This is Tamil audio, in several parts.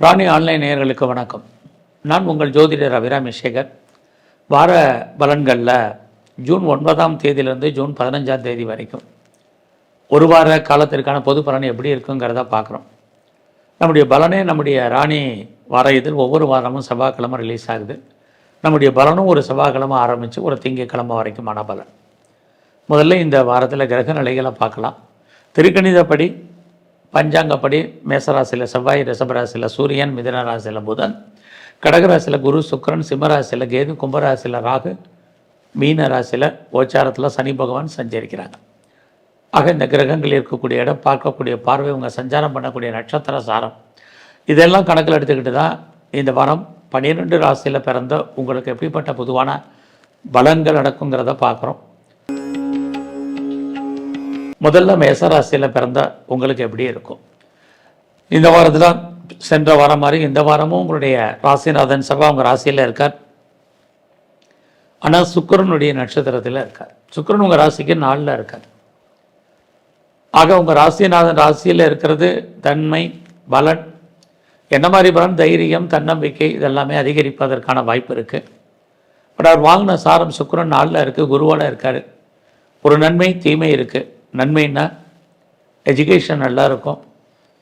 ராணி ஆன்லைன் நேயர்களுக்கு வணக்கம். நான் உங்கள் ஜோதிடர் அபிராமி சேகர். வார பலன்களில் ஜூன் 9ஆம் தேதியிலிருந்து ஜூன் 15ஆம் தேதி வரைக்கும் ஒரு வார காலத்திற்கான பொது பலன் எப்படி இருக்குங்கிறத பார்க்குறோம். நம்முடைய பலனே நம்முடைய ராணி வார இதில் ஒவ்வொரு வாரமும் செவ்வாய்க்கிழமை ரிலீஸ் ஆகுது. நம்முடைய பலனும் ஒரு செவ்வாய்க்கிழமை ஆரம்பித்து ஒரு திங்கட்கிழமை வரைக்குமான பலன். முதல்ல இந்த வாரத்தில் கிரக நிலைகளை பார்க்கலாம். திருக்கணிதப்படி பஞ்சாங்கப்படி மேசராசியில் செவ்வாய், ரிஷபராசியில் சூரியன், மிதுன ராசியில் புதன், கடகராசியில் குரு, சுக்கிரன், சிம்மராசியில் கேது, கும்பராசியில் ராகு, மீன ராசியில் கோச்சாரத்தில் சனி பகவான் சஞ்சரிக்கிறாங்க. ஆக இந்த கிரகங்கள் இருக்கக்கூடிய இடம், பார்க்கக்கூடிய பார்வை, இவங்க சஞ்சாரம் பண்ணக்கூடிய நட்சத்திர சாரம், இதெல்லாம் கணக்கில் எடுத்துக்கிட்டு தான் இந்த வாரம் 12 ராசியில் பிறந்த உங்களுக்கு எப்படிப்பட்ட பொதுவான பலன்கள் நடக்குங்கிறத பார்க்குறோம். முதல்ல மேசராசியில் பிறந்த உங்களுக்கு எப்படி இருக்கும்? இந்த வாரத்தில் சென்ற வாரம் மாதிரி இந்த வாரமும் உங்களுடைய ராசிநாதன் செவ்வாய் உங்கள் ராசியில் இருக்கார். ஆனால் சுக்கிரனுடைய நட்சத்திரத்தில் இருக்கார். சுக்கிரன் உங்கள் ராசிக்கு 4ல் இருக்கார். ஆக உங்கள் ராசிநாதன் ராசியில் இருக்கிறது தன்மை, பலன், என்ன மாதிரி பலன்? தைரியம், தன்னம்பிக்கை, இதெல்லாமே அதிகரிப்பதற்கான வாய்ப்பு இருக்குது. பட் அவர் வாங்கின சாரம் சுக்கிரன் 4ல் இருக்குது, குருவோட இருக்கார். ஒரு நன்மை தீமை இருக்குது. நன்மைன்னா எஜுகேஷன் நல்லா இருக்கும்.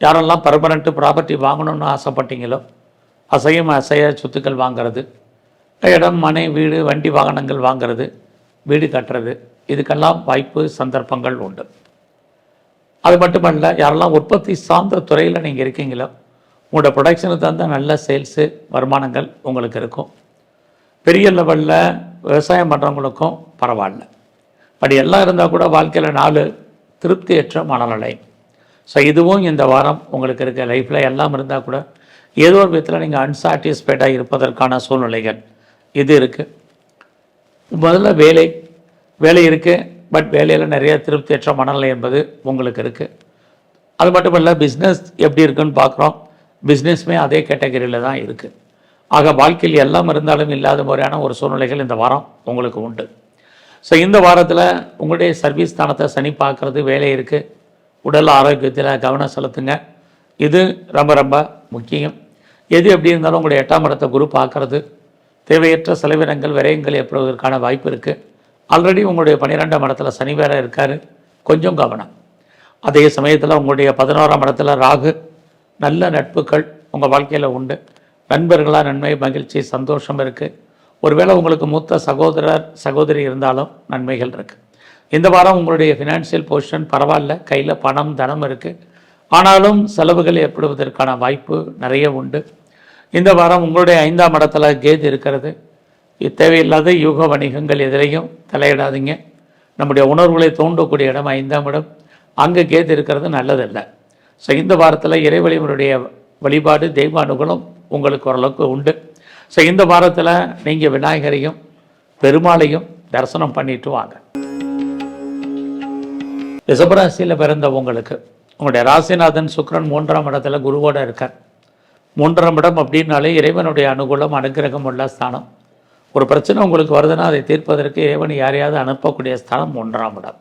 யாரெல்லாம் பர்மனெண்ட்டு ப்ராப்பர்ட்டி வாங்கணும்னு ஆசைப்பட்டீங்களோ, அசையும் அசைய சொத்துக்கள் வாங்கிறது, இடம், மனை, வீடு, வண்டி வாகனங்கள் வாங்கிறது, வீடு கட்டுறது, இதுக்கெல்லாம் வாய்ப்பு சந்தர்ப்பங்கள் உண்டு. அது மட்டுமல்ல, யாரெல்லாம் உற்பத்தி சார்ந்த துறையில் நீங்கள் இருக்கீங்களோ, உங்களோட ப்ரொடக்ஷனுக்கு தகுந்த நல்ல சேல்ஸு வருமானங்கள் உங்களுக்கு இருக்கும். பெரிய லெவலில் விவசாயம் பண்ணுறவங்களுக்கும் பரவாயில்ல. பட் எல்லாம் இருந்தால் கூட வாழ்க்கையில் 4 திருப்தியற்ற மனநிலை. ஸோ இதுவும் இந்த வாரம் உங்களுக்கு இருக்க லைஃப்பில் எல்லாம் இருந்தால் கூட ஏதோ ஒரு விதத்தில் நீங்கள் அன்சாட்டிஸ்ஃபைடாக இருப்பதற்கான சூழ்நிலைகள் இது இருக்குது. முதல்ல வேலை இருக்குது. பட் வேலையில் நிறைய திருப்தியற்ற மனநிலை என்பது உங்களுக்கு இருக்குது. அது மட்டும் இல்லை, பிஸ்னஸ் எப்படி இருக்குன்னு பார்க்குறோம். பிஸ்னஸுமே அதே கேட்டகரியில் தான் இருக்குது. ஆக வாழ்க்கையில் எல்லாம் இருந்தாலும் இல்லாத முறையான ஒரு சூழ்நிலைகள் இந்த வாரம் உங்களுக்கு உண்டு. ஸோ இந்த வாரத்தில் உங்களுடைய சர்வீஸ் ஸ்தானத்தை சனி பார்க்குறது, வேலை இருக்குது, உடல் ஆரோக்கியத்தில் கவனம் செலுத்துங்க. இது ரொம்ப ரொம்ப முக்கியம். எது எப்படி இருந்தாலும் உங்களுடைய 8ஆம் இடத்தை குரு பார்க்குறது, தேவையற்ற செலவினங்கள், விரயங்கள் ஏற்படுவதற்கான வாய்ப்பு இருக்குது. ஆல்ரெடி உங்களுடைய 12ஆம் இடத்துல சனி வேற இருக்கார், கொஞ்சம் கவனம். அதே சமயத்தில் உங்களுடைய 11ஆம் இடத்துல ராகு. நல்ல நட்புகள் உங்கள் வாழ்க்கையில் உண்டு. நண்பர்களாக நன்மை, மகிழ்ச்சி, சந்தோஷம் இருக்குது. ஒருவேளை உங்களுக்கு மூத்த சகோதரர் சகோதரி இருந்தாலும் நன்மைகள் இருக்குது. இந்த வாரம் உங்களுடைய ஃபினான்ஷியல் பொசிஷன் பரவாயில்ல, கையில் பணம், தனம் இருக்குது. ஆனாலும் செலவுகள் ஏற்படுவதற்கான வாய்ப்பு நிறைய உண்டு. இந்த வாரம் உங்களுடைய 5ஆம் இடத்துல கேது இருக்கிறது. தேவையில்லாத யூக வணிகங்கள் எதிலையும் தலையிடாதீங்க. நம்முடைய உணர்வுகளை தூண்டக்கூடிய இடம் 5ஆம் இடம். அங்கே கேது இருக்கிறது நல்லதில்லை. ஸோ இந்த வாரத்தில் இறைவழிவனுடைய வழிபாடு, தெய்வ அனுகூலம் உங்களுக்கு ஓரளவுக்கு உண்டு. ஸோ இந்த வாரத்தில் நீங்கள் விநாயகரையும் பெருமாளையும் தரிசனம் பண்ணிட்டு வாங்க. ரிஷபராசியில் பிறந்த உங்களுக்கு உங்களுடைய ராசிநாதன் சுக்கிரன் 3ஆம் இடத்துல குருவோடு இருக்கார். 3ஆம் இடம் அப்படின்னாலே இறைவனுடைய அனுகூலம், அனுகிரகம் உள்ள ஸ்தானம். ஒரு பிரச்சனை உங்களுக்கு வருதுன்னா அதை தீர்ப்பதற்கு இறைவன் யாரையாவது அனுப்பக்கூடிய ஸ்தானம் 1ஆம் இடம்.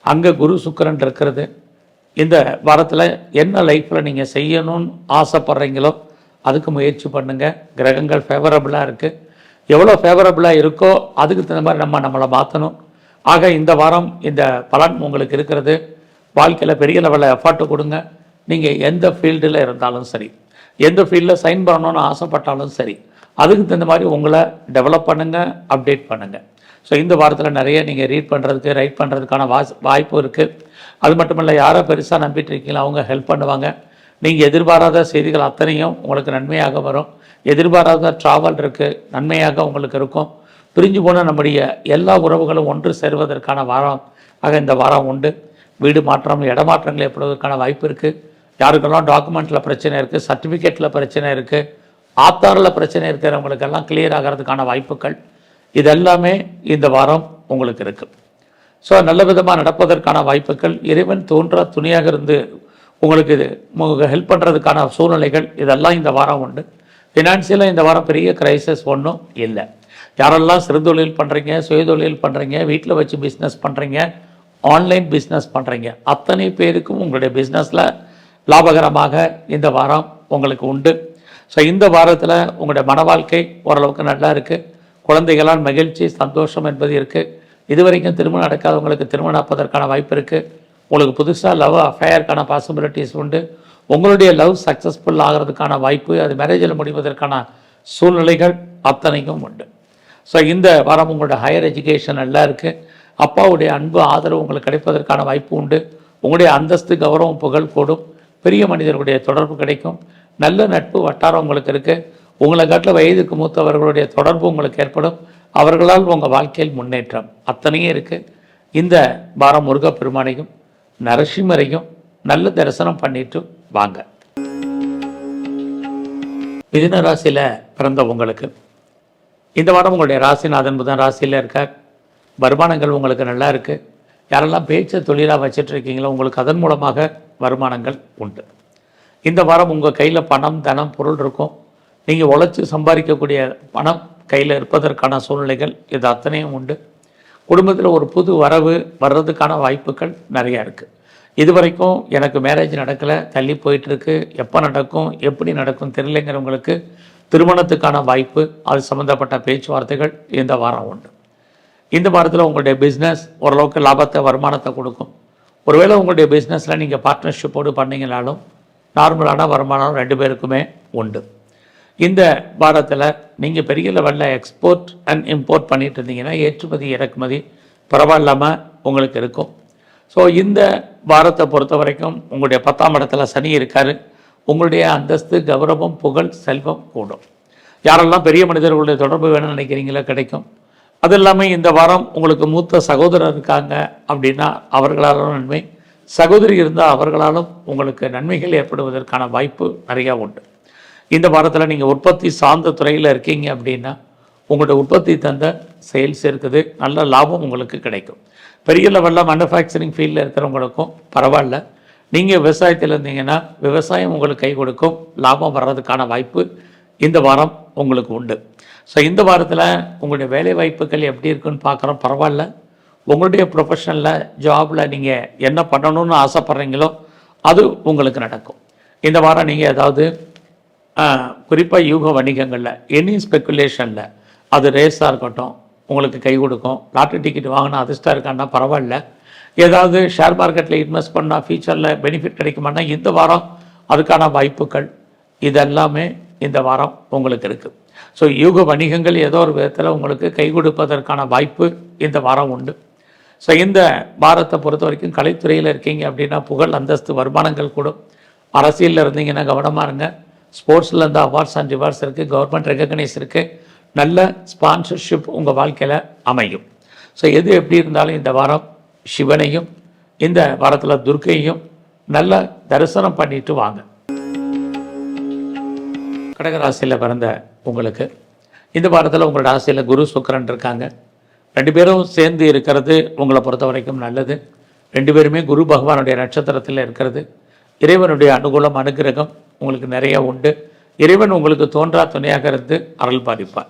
அங்கே குரு சுக்கிரன் இருக்கிறது. இந்த வாரத்தில் என்ன லைஃப்பில் நீங்கள் செய்யணும்னு ஆசைப்படுறீங்களோ அதுக்கு முயற்சி பண்ணுங்கள். கிரகங்கள் ஃபேவரபுளாக இருக்குது. எவ்வளோ ஃபேவரபுளாக இருக்கோ அதுக்கு தகுந்த மாதிரி நம்மளை மாற்றணும். ஆக இந்த வாரம் இந்த பலன் உங்களுக்கு இருக்கிறது. வாழ்க்கையில் பெரிய லெவலில் எஃபர்ட் கொடுங்க. நீங்கள் எந்த ஃபீல்டில் இருந்தாலும் சரி, எந்த ஃபீல்டில் சைன் பண்ணணும்னு ஆசைப்பட்டாலும் சரி, அதுக்கு தகுந்த மாதிரி உங்களை டெவலப் பண்ணுங்கள், அப்டேட் பண்ணுங்கள். ஸோ இந்த வாரத்தில் நிறைய நீங்கள் ரீட் பண்ணுறதுக்கு, ரைட் பண்ணுறதுக்கான வாய்ப்பு இருக்குது. அது மட்டும் இல்லை, யாரை பெருசாக நம்பிட்டு இருக்கீங்களோ அவங்க ஹெல்ப் பண்ணுவாங்க. நீங்கள் எதிர்பாராத செய்திகள் அத்தனையும் உங்களுக்கு நன்மையாக வரும். எதிர்பாராத ட்ராவல் இருக்குது, நன்மையாக உங்களுக்கு இருக்கும். பிரிஞ்சு போன நம்முடைய எல்லா உறவுகளும் ஒன்று சேர்வதற்கான வாரம் ஆக இந்த வாரம் உண்டு. வீடு மாற்றம், இடமாற்றங்கள் ஏற்படுவதற்கான வாய்ப்பு இருக்குது. யாருக்கெல்லாம் டாக்குமெண்ட்டில் பிரச்சனை இருக்குது, சர்டிஃபிகேட்டில் பிரச்சனை இருக்குது, ஆத்தாரில் பிரச்சனை இருக்கிறவங்களுக்கெல்லாம் கிளியர் ஆகிறதுக்கான வாய்ப்புகள் இதெல்லாமே இந்த வாரம் உங்களுக்கு இருக்குது. ஸோ நல்ல விதமாக நடப்பதற்கான வாய்ப்புகள், இறைவன் தோன்ற துணியாக இருந்து உங்களுக்கு இது ஹெல்ப் பண்ணுறதுக்கான சூழ்நிலைகள் இதெல்லாம் இந்த வாரம் உண்டு. ஃபினான்ஷியலாக இந்த வாரம் பெரிய கிரைசிஸ் ஒன்றும் இல்லை. யாரெல்லாம் சிறுதொழில் பண்ணுறீங்க, சுயதொழில் பண்ணுறீங்க, வீட்டில் வச்சு பிஸ்னஸ் பண்ணுறீங்க, ஆன்லைன் பிஸ்னஸ் பண்ணுறீங்க, அத்தனை பேருக்கும் உங்களுடைய பிஸ்னஸில் லாபகரமாக இந்த வாரம் உங்களுக்கு உண்டு. ஸோ இந்த வாரத்தில் உங்களுடைய மன வாழ்க்கை ஓரளவுக்கு நல்லா இருக்குது. குழந்தைகளால் மகிழ்ச்சி சந்தோஷம் என்பது இருக்குது. இதுவரைக்கும் திருமணம் நடக்காதவங்களுக்கு திருமணம் நடப்பதற்கான வாய்ப்பு இருக்குது. உங்களுக்கு புதுசாக லவ் அஃபேருக்கான பாசிபிலிட்டிஸ் உண்டு. உங்களுடைய லவ் சக்ஸஸ்ஃபுல் ஆகிறதுக்கான வாய்ப்பு, அது மேரேஜில் முடிவதற்கான சூழ்நிலைகள் அத்தனைக்கும் உண்டு. ஸோ இந்த வாரம் உங்களுடைய ஹையர் எஜுகேஷன் நல்லா இருக்குது. அப்பாவுடைய அன்பு ஆதரவு உங்களுக்கு கிடைப்பதற்கான வாய்ப்பு உண்டு. உங்களுடைய அந்தஸ்து கௌரவம் புகழ் கூடும். பெரிய மனிதர்களுடைய தொடர்பு கிடைக்கும். நல்ல நட்பு வட்டாரம் உங்களுக்கு இருக்குது. உங்களை காட்டில் வயதுக்கு மூத்தவர்களுடைய தொடர்பு உங்களுக்கு ஏற்படும். அவர்களால் உங்கள் வாழ்க்கையில் முன்னேற்றம் அத்தனையும் இருக்குது. இந்த வாரம் முருகப்பெருமானையும் நரசிம்மரையும் நல்ல தரிசனம் பண்ணிட்டு வாங்க. மிதுன ராசியில் பிறந்த உங்களுக்கு இந்த வாரம் உங்களுடைய ராசிநாதன் புதன் ராசியில் இருக்கார். வருமானங்கள் உங்களுக்கு நல்லா இருக்குது. யாரெல்லாம் பேச்சை தொழிலாக வச்சுட்டு இருக்கீங்களோ உங்களுக்கு அதன் மூலமாக வருமானங்கள் உண்டு. இந்த வாரம் உங்கள் கையில் பணம் தனம் பொருள் இருக்கும். நீங்கள் உழைச்சி சம்பாதிக்கக்கூடிய பணம் கையில் இருப்பதற்கான சூழ்நிலைகள் இது அத்தனையும் உண்டு. குடும்பத்தில் ஒரு புது வரவு வர்றதுக்கான வாய்ப்புகள் நிறையா இருக்குது. இது வரைக்கும் எனக்கு மேரேஜ் நடக்கலை, தள்ளி போயிட்டுருக்கு, எப்போ நடக்கும் எப்படி நடக்கும் தெரியலைங்கிறவங்களுக்கு திருமணத்துக்கான வாய்ப்பு, அது சம்மந்தப்பட்ட பேச்சுவார்த்தைகள் இந்த வாரம் உண்டு. இந்த வாரத்தில் உங்களுடைய பிஸ்னஸ் ஓரளவுக்கு லாபத்தை வருமானத்தை கொடுக்கும். ஒருவேளை உங்களுடைய பிஸ்னஸில் நீங்கள் பார்ட்னர்ஷிப்போடு பண்ணிங்கனாலும் நார்மலான வருமானம் 2 பேருக்குமே உண்டு. இந்த வாரத்தில் நீங்கள் பெரிய லெவலில் எக்ஸ்போர்ட் அண்ட் இம்போர்ட் பண்ணிட்டு இருந்தீங்கன்னா ஏற்றுமதி இறக்குமதி பரவாயில்லாமல் உங்களுக்கு இருக்கும். ஸோ இந்த வாரத்தை பொறுத்த வரைக்கும் உங்களுடைய 10ஆம் இடத்துல சனி இருக்கார். உங்களுடைய அந்தஸ்து கௌரவம் புகழ் செல்வம் கூடும். யாரெல்லாம் பெரிய மனிதர்களுடைய தொடர்பு வேணும்னு நினைக்கிறீங்களோ கிடைக்கும். அது இல்லாமல் இந்த வாரம் உங்களுக்கு மூத்த சகோதரர் இருக்காங்க அப்படின்னா அவர்களாலும் நன்மை, சகோதரி இருந்தால் அவர்களாலும் உங்களுக்கு நன்மைகள் ஏற்படுவதற்கான வாய்ப்பு நிறையா உண்டு. இந்த வாரத்தில் நீங்கள் உற்பத்தி சார்ந்த துறையில் இருக்கீங்க அப்படின்னா உங்களோட உற்பத்தி தந்த சேல்ஸ் இருக்குது, நல்ல லாபம் உங்களுக்கு கிடைக்கும். பெரிய லெவலில் மேனுஃபேக்சரிங் ஃபீல்டில் இருக்கிறவங்களுக்கும் பரவாயில்ல. நீங்கள் விவசாயத்தில் இருந்தீங்கன்னா விவசாயம் உங்களுக்கு கை கொடுக்கும், லாபம் வர்றதுக்கான வாய்ப்பு இந்த வாரம் உங்களுக்கு உண்டு. ஸோ இந்த வாரத்தில் உங்களுடைய வேலை வாய்ப்புகள் எப்படி இருக்குன்னு பார்க்குறோம். பரவாயில்ல. உங்களுடைய ப்ரொஃபஷனில் ஜாபில் நீங்கள் என்ன பண்ணணும்னு ஆசைப்பட்றீங்களோ அது உங்களுக்கு நடக்கும். இந்த வாரம் நீங்கள் ஏதாவது குறிப்பாக யூக வணிகங்களில் எனி ஸ்பெக்குலேஷனில் அது ரேஸாக இருக்கட்டும் உங்களுக்கு கை கொடுக்கும். லாட்ரி டிக்கெட் வாங்கினா அதிர்ஷ்டம் இருக்கான்னா பரவாயில்ல. ஏதாவது ஷேர் மார்க்கெட்டில் இன்வெஸ்ட் பண்ணால் ஃபியூச்சரில் பெனிஃபிட் கிடைக்குமானா இந்த வாரம் அதுக்கான வாய்ப்புகள் இதெல்லாமே இந்த வாரம் உங்களுக்கு இருக்குது. ஸோ யூக வணிகங்கள் ஏதோ ஒரு விதத்தில் உங்களுக்கு கை கொடுப்பதற்கான வாய்ப்பு இந்த வாரம் உண்டு. ஸோ இந்த வாரத்தை பொறுத்த வரைக்கும் கலைத்துறையில் இருக்கீங்க அப்படின்னா புகழ் அந்தஸ்து வருமானங்கள் கூடும். அரசியலில் இருந்தீங்கன்னா கவனமாக இருங்க. ஸ்போர்ட்ஸில் இருந்து அவார்ட்ஸ் அண்ட் ரிவார்ட்ஸ் இருக்குது, கவர்மெண்ட் ரெகக்னைஸ் இருக்குது, நல்ல ஸ்பான்சர்ஷிப் உங்கள் வாழ்க்கையில் அமையும். ஸோ எது எப்படி இருந்தாலும் இந்த வாரம் சிவனையும் இந்த வாரத்தில் துர்க்கையும் நல்ல தரிசனம் பண்ணிட்டு வாங்க. கடகராசியில் பிறந்த உங்களுக்கு இந்த வாரத்தில் உங்களோட ராசியில் குரு சுக்கிரன் இருக்காங்க. 2 பேரும் சேர்ந்து இருக்கிறது உங்களை பொறுத்த வரைக்கும் நல்லது. 2 பேருமே குரு பகவானுடைய நட்சத்திரத்தில் இருக்கிறது. இறைவனுடைய அனுகூலம் அனுகிரகம் உங்களுக்கு நிறைய உண்டு. இறைவன் உங்களுக்கு தோன்றா துணையாக இருந்து அருள் பாதிப்பார்.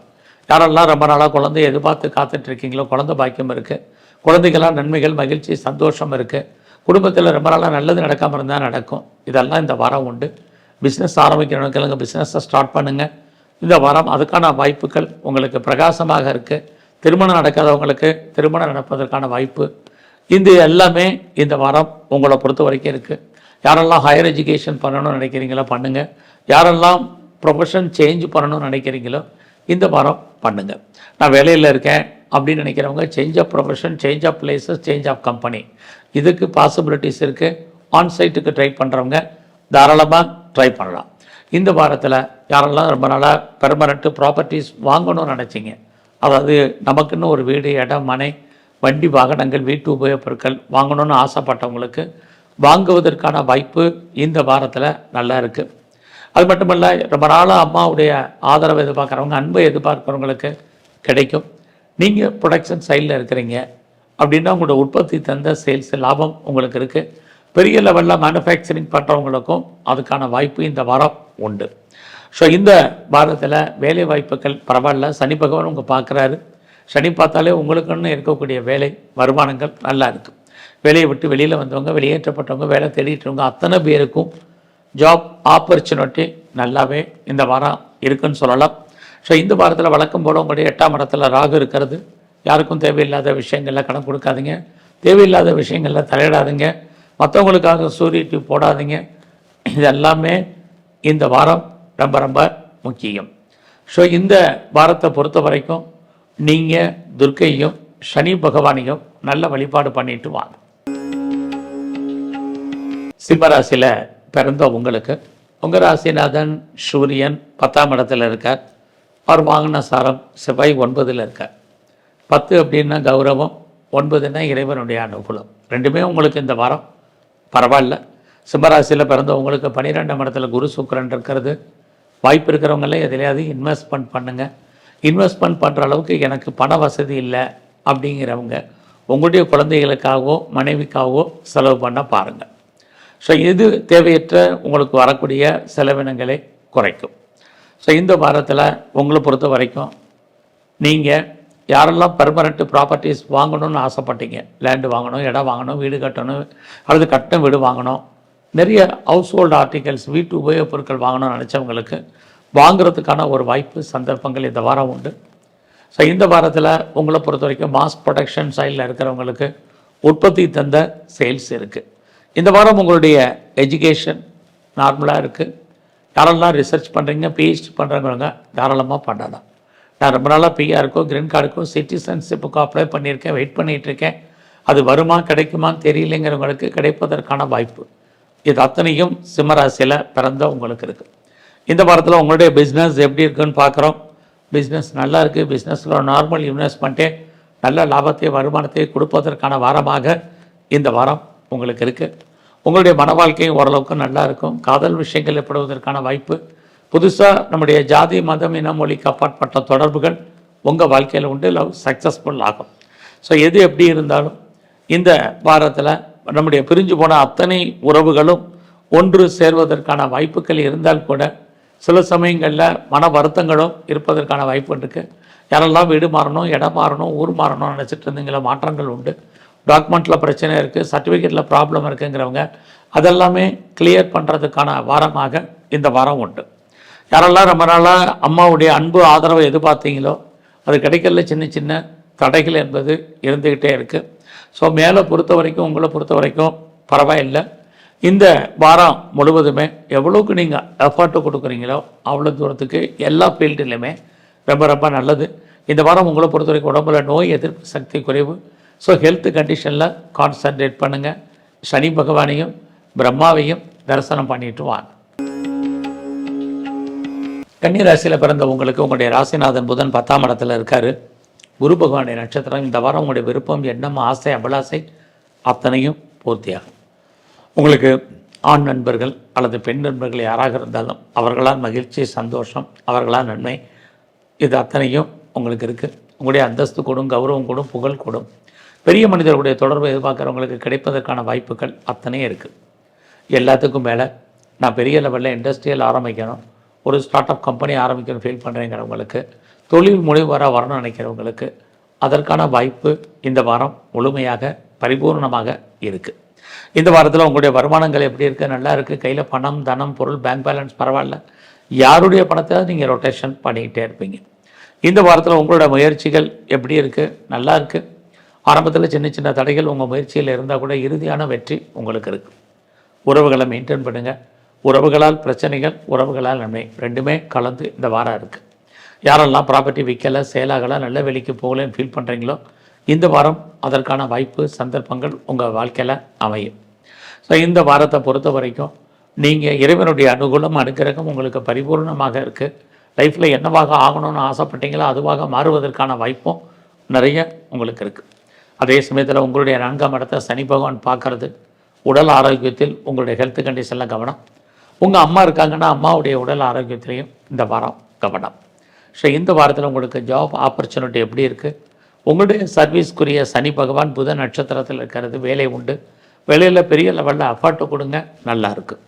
யாரெல்லாம் ரொம்ப நாளாக குழந்தைய எதிர்பார்த்து காத்துட்ருக்கீங்களோ குழந்தை பாக்கியம் இருக்குது. குழந்தைகளாம் நன்மைகள் மகிழ்ச்சி சந்தோஷம் இருக்குது. குடும்பத்தில் ரொம்ப நாளாக நல்லது நடக்காமல் இருந்தால் நடக்கும். இதெல்லாம் இந்த வாரம் உண்டு. பிஸ்னஸ் ஆரம்பிக்கிறவங்களுக்கு பிஸ்னஸை ஸ்டார்ட் பண்ணுங்கள். இந்த வாரம் அதுக்கான வாய்ப்புகள் உங்களுக்கு பிரகாசமாக இருக்குது. திருமணம் நடக்காதவங்களுக்கு திருமணம் நடப்பதற்கான வாய்ப்பு இது எல்லாமே இந்த வாரம் உங்களை பொறுத்த வரைக்கும் இருக்குது. யாரெல்லாம் ஹையர் எஜுகேஷன் பண்ணணும்னு நினைக்கிறீங்களோ பண்ணுங்கள். யாரெல்லாம் ப்ரொஃபஷன் சேஞ்ச் பண்ணணும்னு நினைக்கிறீங்களோ இந்த வாரம் பண்ணுங்கள். நான் வேலையில் இருக்கேன் அப்படின்னு நினைக்கிறவங்க change of profession, change of places, change of company இதுக்கு பாசிபிலிட்டிஸ் இருக்குது. ஆன்சைட்டுக்கு ட்ரை பண்ணுறவங்க தாராளமாக ட்ரை பண்ணலாம். இந்த வாரத்தில் யாரெல்லாம் ரொம்ப நாளாக பெர்மனண்ட்டு ப்ராப்பர்ட்டிஸ் வாங்கணும்னு நினச்சிங்க, அதாவது நமக்குன்னு ஒரு வீடு இடம் மனை வண்டி வாகனங்கள் வீட்டு உபயோகப் பொருட்கள் வாங்கணும்னு ஆசைப்பட்டவங்களுக்கு வாங்குவதற்கான வாய்ப்பு இந்த வாரத்தில் நல்லா இருக்குது. அது மட்டும் இல்லை, ரொம்ப நாளாக அம்மாவுடைய ஆதரவை எதிர்பார்க்குறவங்க அன்பை எதிர்பார்க்குறவங்களுக்கு கிடைக்கும். நீங்கள் ப்ரொடக்ஷன் சைடில் இருக்கிறீங்க அப்படின்னா உங்களோட உற்பத்தி தந்த சேல்ஸ் லாபம் உங்களுக்கு இருக்குது. பெரிய லெவலில் மேனுஃபேக்சரிங் பண்ணுறவங்களுக்கும் அதுக்கான வாய்ப்பு இந்த வாரம் உண்டு. ஸோ இந்த வாரத்தில் வேலை வாய்ப்புகள் பரவாயில்ல. சனி பகவான் உங்கள் பார்க்குறாரு. சனி பார்த்தாலே உங்களுக்குன்னு இருக்கக்கூடிய வேலை வருமானங்கள் நல்லா இருக்குது. வேலையை விட்டு வெளியில் வந்தவங்க, வெளியேற்றப்பட்டவங்க, வேலை தேடிட்டவங்க அத்தனை பேருக்கும் ஜாப் ஆப்பர்ச்சுனிட்டி நல்லாவே இந்த வாரம் இருக்குன்னு சொல்லலாம். ஸோ இந்த வாரத்தில் வழக்கம் போல உங்களுடைய 8ஆம் இடத்துல ராகு இருக்கிறது. யாருக்கும் தேவையில்லாத விஷயங்களில் கடன் கொடுக்காதீங்க, தேவையில்லாத விஷயங்களில் தலையிடாதீங்க, மற்றவங்களுக்காக சூரிட்டி போடாதீங்க. இது எல்லாமே இந்த வாரம் ரொம்ப ரொம்ப முக்கியம். ஸோ இந்த வாரத்தை பொறுத்த வரைக்கும் நீங்கள் துர்க்கையும் சனி பகவானையும் நல்ல வழிபாடு பண்ணிட்டு வாங்க. சிம்மராசியில் பிறந்த உங்களுக்கு உங்கள் ராசிநாதன் சூரியன் 10ஆம் இடத்துல இருக்கார். அவர் வாங்கின சாரம் செவ்வாய் 9ல் இருக்கார். 10 அப்படின்னா கௌரவம், 9ன்னா இறைவனுடைய அனுகூலம். ரெண்டுமே உங்களுக்கு இந்த வாரம் பரவாயில்ல. சிம்மராசியில் பிறந்த உங்களுக்கு 12ஆம் இடத்துல குரு சுக்கிரன் இருக்கிறது. வாய்ப்பு இருக்கிறவங்களே எதிலையாவது இன்வெஸ்ட்மெண்ட் பண்ணுங்கள். இன்வெஸ்ட்மெண்ட் பண்ணுற அளவுக்கு எனக்கு பண வசதி இல்லை அப்படிங்கிறவங்க உங்களுடைய குழந்தைகளுக்காகவோ மனைவிக்காகவோ செலவு பண்ண பாருங்கள். ஸோ இது தேவையற்ற உங்களுக்கு வரக்கூடிய செலவினங்களை குறைக்கும். ஸோ இந்த வாரத்தில் உங்களை பொறுத்த வரைக்கும் நீங்கள் யாரெல்லாம் பெர்மனெண்ட் ப்ராப்பர்ட்டிஸ் வாங்கணும்னு ஆசைப்பட்டீங்க, லேண்டு வாங்கணும், இடம் வாங்கணும், வீடு கட்டணும், அல்லது கட்டின வீடு வாங்கணும், நிறைய ஹவுஸ் ஹோல்டு ஆர்டிகல்ஸ் வீட்டு உபயோகப் பொருட்கள் வாங்கணும்னு நினச்சவங்களுக்கு வாங்குறதுக்கான ஒரு வாய்ப்பு சந்தர்ப்பங்கள் இந்த வாரம் உண்டு. ஸோ இந்த வாரத்தில் உங்களை பொறுத்த வரைக்கும் மாஸ் ப்ரொடக்ஷன் சைடில் இருக்கிறவங்களுக்கு உற்பத்தி தந்த சேல்ஸ் இருக்குது. இந்த வாரம் உங்களுடைய எஜுகேஷன் நார்மலாக இருக்குது. யாரெல்லாம் ரிசர்ச் பண்ணுறீங்க, பிஹெச்டி பண்ணுறவங்க தாராளமாக பண்ணலாம். நான் ரொம்ப நாளாக பிஆருக்கோ கிரீன் கார்டுக்கோ சிட்டிசன்ஷிப்புக்கோ அப்ளை பண்ணியிருக்கேன், வெயிட் பண்ணிகிட்ருக்கேன், அது வருமா கிடைக்குமான்னு தெரியலைங்கிறவங்களுக்கு கிடைப்பதற்கான வாய்ப்பு இது அத்தனையும் சிம்மராசியில் பிறந்த உங்களுக்கு இருக்குது. இந்த வாரத்தில் உங்களுடைய பிஸ்னஸ் எப்படி இருக்குன்னு பார்க்குறோம். பிஸ்னஸ் நல்லா இருக்குது. பிஸ்னஸில் நார்மல் இன்வெஸ்ட்மெண்ட்டே நல்ல லாபத்தை வருமானத்தை கொடுப்பதற்கான வாரமாக இந்த வாரம் உங்களுக்கு இருக்குது. உங்களுடைய மன வாழ்க்கையும் ஓரளவுக்கு நல்லா இருக்கும். காதல் விஷயங்கள் ஏற்படுவதற்கான வாய்ப்பு, புதுசாக நம்முடைய ஜாதி மதம் இன மொழிக்கு அப்பாற்பட்ட தொடர்புகள் உங்கள் வாழ்க்கையில் உண்டு. லவ் சக்ஸஸ்ஃபுல் ஆகும். ஸோ எது எப்படி இருந்தாலும் இந்த வாரத்தில் நம்முடைய பிரிஞ்சு போன அத்தனை உறவுகளும் ஒன்று சேர்வதற்கான வாய்ப்புகள் இருந்தால் கூட சில சமயங்களில் மன வருத்தங்களும் இருப்பதற்கான வாய்ப்பு இருக்குது. யாரெல்லாம் வீடு மாறணும், இடம் மாறணும், ஊர் மாறணும்னு நினச்சிட்டு இருந்தீங்களா, மாற்றங்கள் உண்டு. டாக்குமெண்ட்டில் பிரச்சனை இருக்குது, சர்டிஃபிகேட்டில் ப்ராப்ளம் இருக்குங்கிறவங்க அதெல்லாமே கிளியர் பண்ணுறதுக்கான வாரமாக இந்த வாரம் உண்டு. யாரெல்லாம் ரொம்ப நாளாக அம்மாவுடைய அன்பு ஆதரவை எதிர்பார்த்தீங்களோ அது கிடைக்கல, சின்ன சின்ன தடைகள் என்பது இருந்துக்கிட்டே இருக்குது. ஸோ மேலே பொறுத்த வரைக்கும் உங்களை பொறுத்த வரைக்கும் பரவாயில்லை. இந்த வாரம் முழுவதுமே எவ்வளோக்கு நீங்கள் எஃபர்ட்டு கொடுக்குறீங்களோ அவ்வளோ தூரத்துக்கு எல்லா ஃபீல்டுலையுமே ரொம்ப ரொம்ப நல்லது. இந்த வாரம் உங்களை பொறுத்த வரைக்கும் உடம்புல நோய் எதிர்ப்பு சக்தி குறைவு. ஸோ ஹெல்த் கண்டிஷனில் கான்சன்ட்ரேட் பண்ணுங்கள். சனி பகவானையும் பிரம்மாவையும் தரிசனம் பண்ணிட்டு வாங்க. கன்னிராசியில் பிறந்த உங்களுக்கு உங்களுடைய ராசிநாதன் புதன் 10ஆம் இடத்துல இருக்கார். குரு பகவானுடைய நட்சத்திரம். இந்த வாரம் உங்களுடைய விருப்பம், எண்ணம், ஆசை, அபிலாசை அத்தனையும் பூர்த்தியாகும். உங்களுக்கு ஆண் நண்பர்கள் அல்லது பெண் நண்பர்கள் யாராக இருந்தாலும் அவர்களால் மகிழ்ச்சி, சந்தோஷம், அவர்களால் நன்மை, இது அத்தனையும் உங்களுக்கு இருக்குது. உங்களுடைய அந்தஸ்து கூடும், கௌரவம் கூடும், புகழ் கூடும். பெரிய மனிதர்களுடைய தொடர்பை எதிர்பார்க்குறவங்களுக்கு கிடைப்பதற்கான வாய்ப்புகள் அத்தனையும் இருக்குது. எல்லாத்துக்கும் மேலே நான் பெரிய லெவலில் இண்டஸ்ட்ரியல் ஆரம்பிக்கணும், ஒரு ஸ்டார்ட் அப் கம்பெனி ஆரம்பிக்கணும் ஃபீல் பண்ணுறேங்கிறவங்களுக்கு, தொழில் முனைவராக வரணும்னு நினைக்கிறவங்களுக்கு அதற்கான வாய்ப்பு இந்த வாரம் முழுமையாக பரிபூர்ணமாக இருக்குது. இந்த வாரத்தில் உங்களுடைய வருமானங்கள் எப்படி இருக்குது? நல்லா இருக்குது. கையில் பணம், தனம், பொருள், பேங்க் பேலன்ஸ் பரவாயில்ல. யாருடைய பணத்தை நீங்கள் ரொட்டேஷன் பண்ணிக்கிட்டே இருப்பீங்க. இந்த வாரத்தில் உங்களோட முயற்சிகள் எப்படி இருக்குது? நல்லா இருக்குது. ஆரம்பத்தில் சின்ன சின்ன தடைகள் உங்கள் முயற்சியில் இருந்தால் கூட இறுதியான வெற்றி உங்களுக்கு இருக்குது. உறவுகளை மெயின்டைன் பண்ணுங்கள். உறவுகளால் பிரச்சனைகள், உறவுகளால் நன்மை, ரெண்டுமே கலந்து இந்த வாரம் இருக்குது. யாரெல்லாம் ப்ராப்பர்ட்டி விற்கலை, சேலாகலை, நல்ல வேலைக்கு போகலன்னு ஃபீல் பண்ணுறீங்களோ இந்த வாரம் அதற்கான வாய்ப்பு, சந்தர்ப்பங்கள் உங்கள் வாழ்க்கையில் அமையும். ஸோ இந்த வாரத்தை பொறுத்த வரைக்கும் நீங்கள் இறைவனுடைய அனுகூலம், அனுக்கிரகம் உங்களுக்கு பரிபூர்ணமாக இருக்குது. லைஃப்பில் என்னவாக ஆகணும்னு ஆசைப்பட்டீங்களோ அதுவாக மாறுவதற்கான வாய்ப்பும் நிறைய உங்களுக்கு இருக்குது. அதே சமயத்தில் உங்களுடைய 4ஆம் இடத்தை சனி பகவான் பார்க்கறது உடல் ஆரோக்கியத்தில் உங்களுடைய ஹெல்த் கண்டிஷனில் கவனம். உங்கள் அம்மா இருக்காங்கன்னா அம்மாவுடைய உடல் ஆரோக்கியத்திலையும் இந்த வாரம் கவனம். ஸோ இந்த வாரத்தில் உங்களுக்கு ஜாப் ஆப்பர்ச்சுனிட்டி எப்படி இருக்குது? உங்களுடைய சர்வீஸ்க்குரிய சனி பகவான் புத நட்சத்திரத்தில் இருக்கிறது. வேலை உண்டு. வேலையில் பெரிய லெவலில் அஃபர்ட்டு கொடுங்க, நல்லா இருக்குது.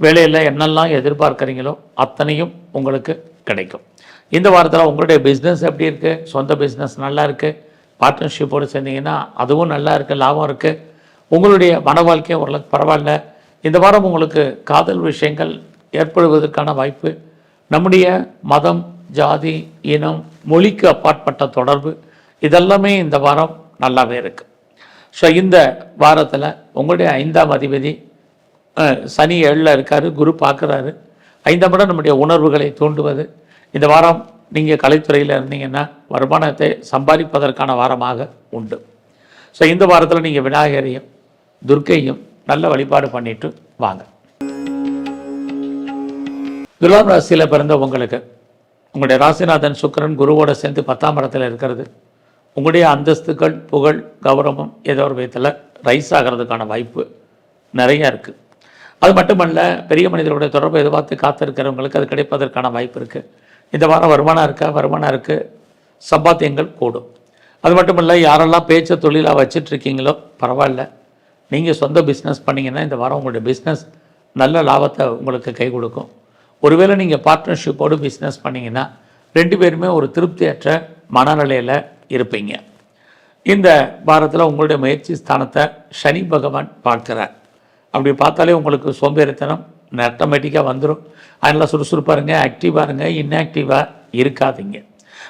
வேலையில் என்னெல்லாம் எதிர்பார்க்குறீங்களோ அத்தனையும் உங்களுக்கு கிடைக்கும். இந்த வாரத்தில் உங்களுடைய பிஸ்னஸ் எப்படி இருக்குது? சொந்த பிஸ்னஸ் நல்லா இருக்குது. பார்ட்னர்ஷிப்போடு சேர்ந்தீங்கன்னா அதுவும் நல்லா இருக்குது, லாபம் இருக்குது. உங்களுடைய மன வாழ்க்கை ஓரளவுக்கு பரவாயில்ல. இந்த வாரம் உங்களுக்கு காதல் விஷயங்கள் ஏற்படுவதற்கான வாய்ப்பு, நம்முடைய மதம், ஜாதி, இனம், மொழிக்கு அப்பாற்பட்ட தொடர்பு இதெல்லாமே இந்த வாரம் நல்லாவே இருக்குது. ஸோ இந்த வாரத்தில் உங்களுடைய 5ஆம் அதிபதி சனி 7ல் இருக்கார், குரு பார்க்குறாரு. 5ஆம் இடம் நம்முடைய உணர்வுகளை தூண்டுவது. இந்த வாரம் நீங்கள் கலைத்துறையில் இருந்தீங்கன்னா வருமானத்தை சம்பாதிப்பதற்கான வாரமாக உண்டு. ஸோ இந்த வாரத்தில் நீங்கள் விநாயகரையும் துர்க்கையும் நல்ல வழிபாடு பண்ணிட்டு வாங்க. துலாம் ராசியில் பிறந்த உங்களுக்கு உங்களுடைய ராசிநாதன் சுக்கிரன் குருவோட சேர்ந்து 10ஆம் இடத்துல இருக்கிறது. உங்களுடைய அந்தஸ்துகள், புகழ், கௌரவம் ஏதோ ஒரு விதத்தில் ரைஸ் ஆகிறதுக்கான வாய்ப்பு நிறையா இருக்குது. அது மட்டுமல்ல, பெரிய மனிதர்களுடைய தொடர்பை எதிர்பார்த்து காத்திருக்கிறவங்களுக்கு அது கிடைப்பதற்கான வாய்ப்பு இருக்குது. இந்த வாரம் வருமானம் இருக்குது, சம்பாத்தியங்கள் கூடும். அது மட்டுமல்ல, யாரெல்லாம் பேச்சை தொழிலாக வச்சிட்ருக்கீங்களோ பரவாயில்ல, நீங்கள் சொந்த பிஸ்னஸ் பண்ணிங்கன்னா இந்த வாரம் உங்களுடைய பிஸ்னஸ் நல்ல லாபத்தை உங்களுக்கு கை கொடுக்கும். ஒருவேளை நீங்கள் பார்ட்னர்ஷிப்போடு பிஸ்னஸ் பண்ணிங்கன்னா 2 பேருமே ஒரு திருப்தியற்ற மனநிலையில் இருப்பீங்க. இந்த வாரத்தில் உங்களுடைய முயற்சி ஸ்தானத்தை சனி பகவான் பார்க்குறார். அப்படி பார்த்தாலே உங்களுக்கு சோம்பேறித்தனம் ஆட்டோமேட்டிக்காக வந்துடும். அதனால் சுறுசுறுப்பாக இருங்க, ஆக்டிவாக இருங்க, இன்ஆக்டிவாக இருக்காதீங்க.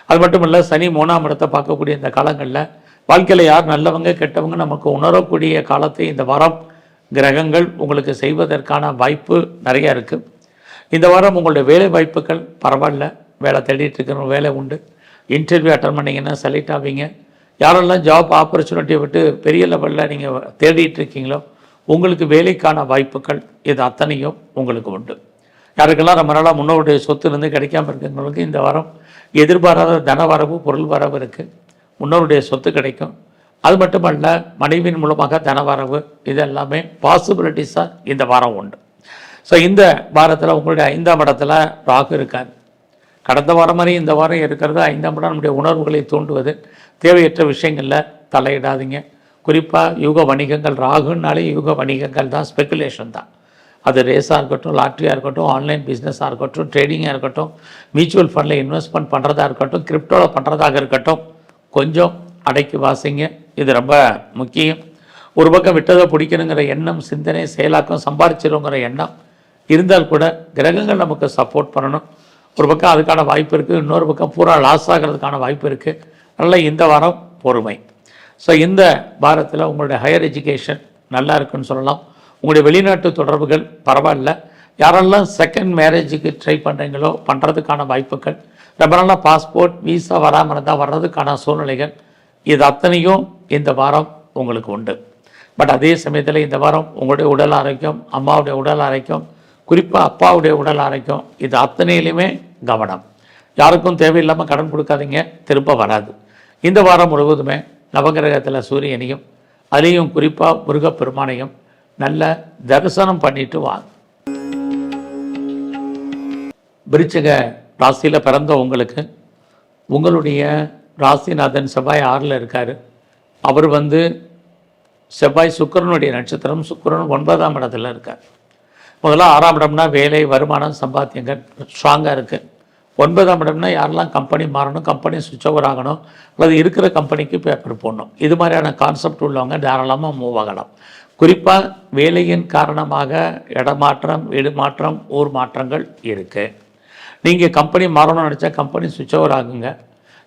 அது மட்டும் இல்லை, சனி 3ஆம் இடத்தை பார்க்கக்கூடிய இந்த காலங்களில் வாழ்க்கையில் யார் நல்லவங்க கெட்டவங்க நமக்கு உணரக்கூடிய காலத்தை இந்த வாரம் கிரகங்கள் உங்களுக்கு செய்வதற்கான வாய்ப்பு நிறையா இருக்குது. இந்த வாரம் உங்களுடைய வேலை வாய்ப்புகள் பரவாயில்ல, வேலை தேடிட்டு இருக்கிற வேலை உண்டு. இன்டர்வியூ அட்டன் பண்ணிங்கன்னா செலக்ட் ஆவீங்க. யாரெல்லாம் ஜாப் ஆப்பர்ச்சுனிட்டியை விட்டு பெரிய லெவலில் நீங்கள் தேடிட்டு இருக்கீங்களோ உங்களுக்கு வேலைக்கான வாய்ப்புகள் இது அத்தனையும் உங்களுக்கு உண்டு. யாருக்கெல்லாம் ரொம்ப நாளாக முன்னோருடைய சொத்து இருந்து கிடைக்காம இருக்கிறவங்களுக்கு இந்த வாரம் எதிர்பாராத தன வரவு, பொருள் வரவு இருக்குது. முன்னோருடைய சொத்து கிடைக்கும். அது மட்டுமல்ல, மனைவியின் மூலமாக தன வரவு, இது எல்லாமே பாசிபிலிட்டிஸாக இந்த வாரம் உண்டு. ஸோ இந்த வாரத்தில் உங்களுடைய 5ஆம் இடத்துல ராகு இருக்கார். கடந்த வாரம் மாதிரி இந்த வாரம் இருக்கிறது 5ஆம் இடம் நம்முடைய உணர்வுகளை தூண்டுவது. தேவையற்ற விஷயங்களில் தலையிடாதீங்க. குறிப்பாக யூக வணிகங்கள், ராகுனாலே யூக வணிகங்கள் தான், ஸ்பெக்குலேஷன் தான். அது ரேஸாக இருக்கட்டும், லாட்ரியாக இருக்கட்டும், ஆன்லைன் பிஸ்னஸாக இருக்கட்டும், ட்ரேடிங்காக இருக்கட்டும், மியூச்சுவல் ஃபண்டில் இன்வெஸ்ட்மெண்ட் பண்ணுறதா இருக்கட்டும், கிரிப்டோவில் பண்ணுறதாக இருக்கட்டும், கொஞ்சம் அடக்கி வாசிங்க. இது ரொம்ப முக்கியம். ஒரு பக்கம் விட்டதை பிடிக்கணுங்கிற எண்ணம், சிந்தனை, செயலாக்கம், சம்பாதிச்சிருங்கிற எண்ணம் இருந்தால் கூட கிரகங்கள் நமக்கு சப்போர்ட் பண்ணணும். ஒரு பக்கம் அதுக்கான வாய்ப்பு இருக்குது, இன்னொரு பக்கம் பூரா லாஸ் ஆகிறதுக்கான வாய்ப்பு இருக்குது. அதனால் இந்த வாரம் பொறுமை. ஸோ இந்த வாரத்தில் உங்களுடைய ஹையர் எஜுகேஷன் நல்லா இருக்குன்னு சொல்லலாம். உங்களுடைய வெளிநாட்டு தொடர்புகள் பரவாயில்ல. யாரெல்லாம் செகண்ட் மேரேஜுக்கு ட்ரை பண்ணுறீங்களோ பண்ணுறதுக்கான வாய்ப்புகள், ரொம்ப நாளாக பாஸ்போர்ட், வீசா வராமல் இருந்தால் வர்றதுக்கான சூழ்நிலைகள், இது அத்தனையும் இந்த வாரம் உங்களுக்கு உண்டு. பட் அதே சமயத்தில் இந்த வாரம் உங்களுடைய உடல் ஆரோக்கியம், அம்மாவுடைய உடல் ஆரோக்கியம், குறிப்பாக அப்பாவுடைய உடல் ஆரோக்கியம், இது அத்தனையிலுமே கவனம். யாருக்கும் தேவையில்லாமல் கடன் கொடுக்காதீங்க, திரும்ப வராது. இந்த வாரம் முழுவதுமே நவகிரகத்தில் சூரியனையும் அதையும் குறிப்பாக முருகப்பெருமானையும் நல்ல தரிசனம் பண்ணிட்டு வாங்க. விருச்சிக ராசியில் பிறந்த உங்களுக்கு உங்களுடைய ராசிநாதன் செவ்வாய் 6ல் இருக்கார். அவர் செவ்வாய் சுக்கிரனுடைய நட்சத்திரம். சுக்கிரன் 9ஆம் இடத்துல இருக்கார். முதல்ல 6ஆம் இடம்னா வேலை, வருமானம், சம்பாத்தியங்கள் ஸ்ட்ராங்காக இருக்குது. 9ஆம் இடம்னா யாரெல்லாம் கம்பெனி மாறணும், கம்பெனி சுவிட்ச் ஓவர் ஆகணும், அல்லது இருக்கிற கம்பெனிக்கு பேப்பர் போடணும், இது மாதிரியான கான்செப்ட் உள்ளவங்க தாராளமாக மூவ் ஆகலாம். குறிப்பாக வேலையின் காரணமாக இடமாற்றம், வீடு மாற்றம், ஊர் மாற்றங்கள் இருக்குது. நீங்கள் கம்பெனி மாறணும்னு நினச்சா கம்பெனி சுவிட்ச் ஓவர் ஆகுங்க.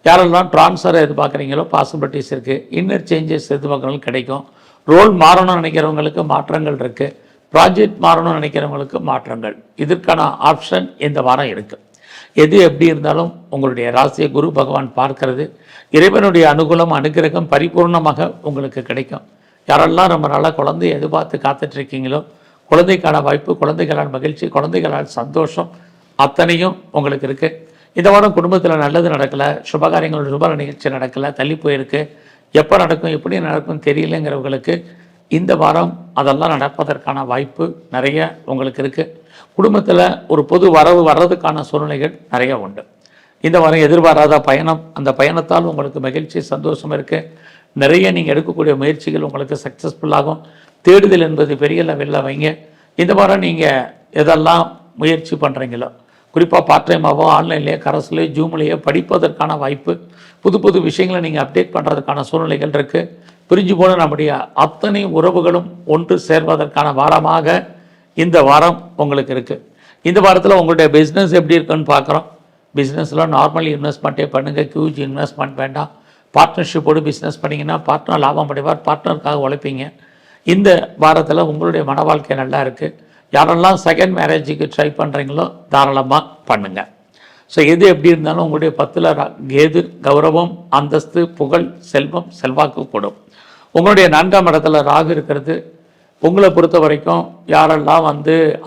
யாரெல்லாம் ட்ரான்ஸ்ஃபர் எதிர்பார்க்குறீங்களோ பாசிபிலிட்டிஸ் இருக்குது. இன்னர் சேஞ்சஸ் எதிர்பார்க்குறவங்களுக்கு கிடைக்கும். ரோல் மாறணும்னு நினைக்கிறவங்களுக்கு மாற்றங்கள் இருக்குது. ப்ராஜெக்ட் மாறணும்னு நினைக்கிறவங்களுக்கு மாற்றங்கள், இதற்கான ஆப்ஷன் இந்த வாரம் இருக்குது. எது எப்படி இருந்தாலும் உங்களுடைய ராசியை குரு பகவான் பார்க்கிறது. இறைவனுடைய அனுகூலம், அனுகிரகம் பரிபூர்ணமாக உங்களுக்கு கிடைக்கும். யாரெல்லாம் ரொம்ப நாளாக குழந்தையை எதிர்பார்த்து காத்துட்ருக்கீங்களோ குழந்தைக்கான வாய்ப்பு, குழந்தைகளால் மகிழ்ச்சி, குழந்தைகளால் சந்தோஷம் அத்தனையும் உங்களுக்கு இருக்குது. இந்த வாரம் குடும்பத்தில் நல்லது நடக்கலை, சுபகாரியங்கள், சுப நிகழ்ச்சி நடக்கலை, தள்ளி போயிருக்கு. எப்போ நடக்கும், எப்படி நடக்கும் தெரியலைங்கிறவங்களுக்கு இந்த வாரம் அதெல்லாம் நடப்பதற்கான வாய்ப்பு நிறைய உங்களுக்கு இருக்குது. குடும்பத்தில் ஒரு பொது வரவு வர்றதுக்கான சூழ்நிலைகள் நிறைய உண்டு. இந்த வாரம் எதிர்பாராத பயணம், அந்த பயணத்தால் உங்களுக்கு மகிழ்ச்சி, சந்தோஷம் இருக்குது. நிறைய நீங்கள் எடுக்கக்கூடிய முயற்சிகள் உங்களுக்கு சக்ஸஸ்ஃபுல்லாகும். தேடுதல் என்பது பெரிய லெவலில் வைங்க. இந்த வாரம் நீங்கள் எதெல்லாம் முயற்சி பண்ணுறீங்களோ, குறிப்பாக பார்ட் டைமாவோ, ஆன்லைன்லேயே, கரஸ்லேயோ, ஜூம்லேயோ படிப்பதற்கான வாய்ப்பு, புது புது விஷயங்களை நீங்கள் அப்டேட் பண்ணுறதுக்கான சூழ்நிலைகள் இருக்குது. பிரிஞ்சு போன நம்முடைய அத்தனை உறவுகளும் ஒன்று சேர்வதற்கான வாரமாக இந்த வாரம் உங்களுக்கு இருக்குது. இந்த வாரத்தில் உங்களுடைய பிஸ்னஸ் எப்படி இருக்குன்னு பார்க்குறோம். பிஸ்னஸில் நார்மல் இன்வெஸ்ட்மெண்ட்டே பண்ணுங்கள், ஹியூஜ் இன்வெஸ்ட்மெண்ட் வேண்டாம். பார்ட்னர்ஷிப்போடு பிஸ்னஸ் பண்ணிங்கன்னா பார்ட்னர் லாபம் அடைவார், பார்ட்னருக்காக உழைப்பீங்க. இந்த வாரத்தில் உங்களுடைய மன வாழ்க்கை நல்லா இருக்குது. யாரெல்லாம் செகண்ட் மேரேஜுக்கு ட்ரை பண்ணுறீங்களோ தாராளமாக பண்ணுங்கள். ஸோ எது எப்படி இருந்தாலும் உங்களுடைய 10ல் கேது கௌரவம், அந்தஸ்து, புகழ், செல்வம், செல்வாக்கு கூடும். உங்களுடைய 4ஆம் இடத்துல ராகு இருக்கிறது. உங்களை பொறுத்த வரைக்கும் யாரெல்லாம்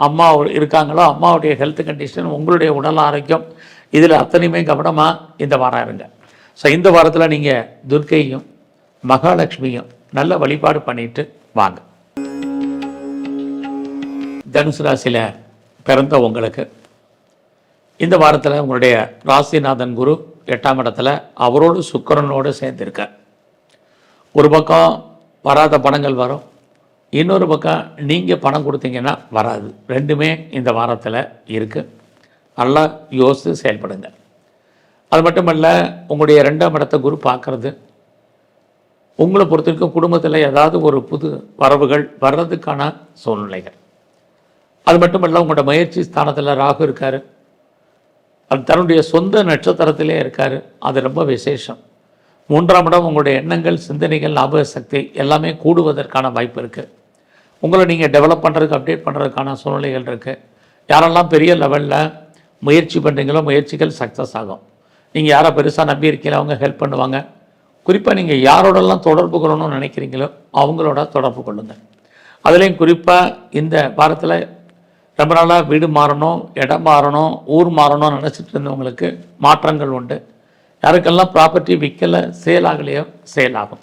அம்மா இருக்காங்களோ அம்மாவுடைய ஹெல்த் கண்டிஷன், உங்களுடைய உடல் ஆரோக்கியம், இதில் அத்தனையுமே கவனமாக இந்த வாரம் இருங்க. ஸோ இந்த வாரத்தில் நீங்கள் துர்க்கையும் மகாலட்சுமியும் நல்ல வழிபாடு பண்ணிட்டு வாங்க. தனுசு ராசியில் பிறந்த உங்களுக்கு இந்த வாரத்தில் உங்களுடைய ராசிநாதன் குரு 8ஆம் இடத்துல அவரோடு சுக்கிரனோடு சேர்ந்திருக்கார். ஒரு பக்கம் வராத பணங்கள் வரும், இன்னொரு பக்கம் நீங்கள் பணம் கொடுத்தீங்கன்னா வராது. ரெண்டுமே இந்த வாரத்தில் இருக்குது. நல்லா யோசித்து செயல்படுங்க. அது மட்டுமல்ல, உங்களுடைய 2ஆம் இடத்தை குரு பார்க்குறது உங்களை பொறுத்திருக்கும் குடும்பத்தில் ஏதாவது ஒரு புது வரவுகள் வர்றதுக்கான சூழ்நிலைகள். அது மட்டுமல்ல, உங்களோட முயற்சி ஸ்தானத்தில் ராகு இருக்கார். அது தன்னுடைய சொந்த நட்சத்திரத்திலே இருக்கார். அது ரொம்ப விசேஷம். 3ஆம் இடம் உங்களுடைய எண்ணங்கள், சிந்தனைகள், ஞாபக சக்தி எல்லாமே கூடுவதற்கான வாய்ப்பு இருக்குது. உங்களை நீங்கள் டெவலப் பண்ணுறதுக்கு, அப்டேட் பண்ணுறதுக்கான சூழ்நிலைகள் இருக்குது. யாரெல்லாம் பெரிய லெவலில் முயற்சி பண்ணுறீங்களோ முயற்சிகள் சக்ஸஸ் ஆகும். நீங்கள் யாரை பெருசாக நம்பி இருக்கீங்களோ அவங்க ஹெல்ப் பண்ணுவாங்க. குறிப்பாக நீங்கள் யாரோடெல்லாம் தொடர்பு கொள்ளணும்னு நினைக்கிறீங்களோ அவங்களோட தொடர்பு கொள்ளுங்கள். அதுலேயும் குறிப்பாக இந்த வாரத்தில் ரொம்ப நாளாக வீடு மாறணும், இடம் மாறணும், ஊர் மாறணும்னு நினச்சிட்டு இருந்தவங்களுக்கு மாற்றங்கள் உண்டு. யாருக்கெல்லாம் ப்ராப்பர்ட்டி விற்கலை, சேல் ஆகலையோ சேல் ஆகும்.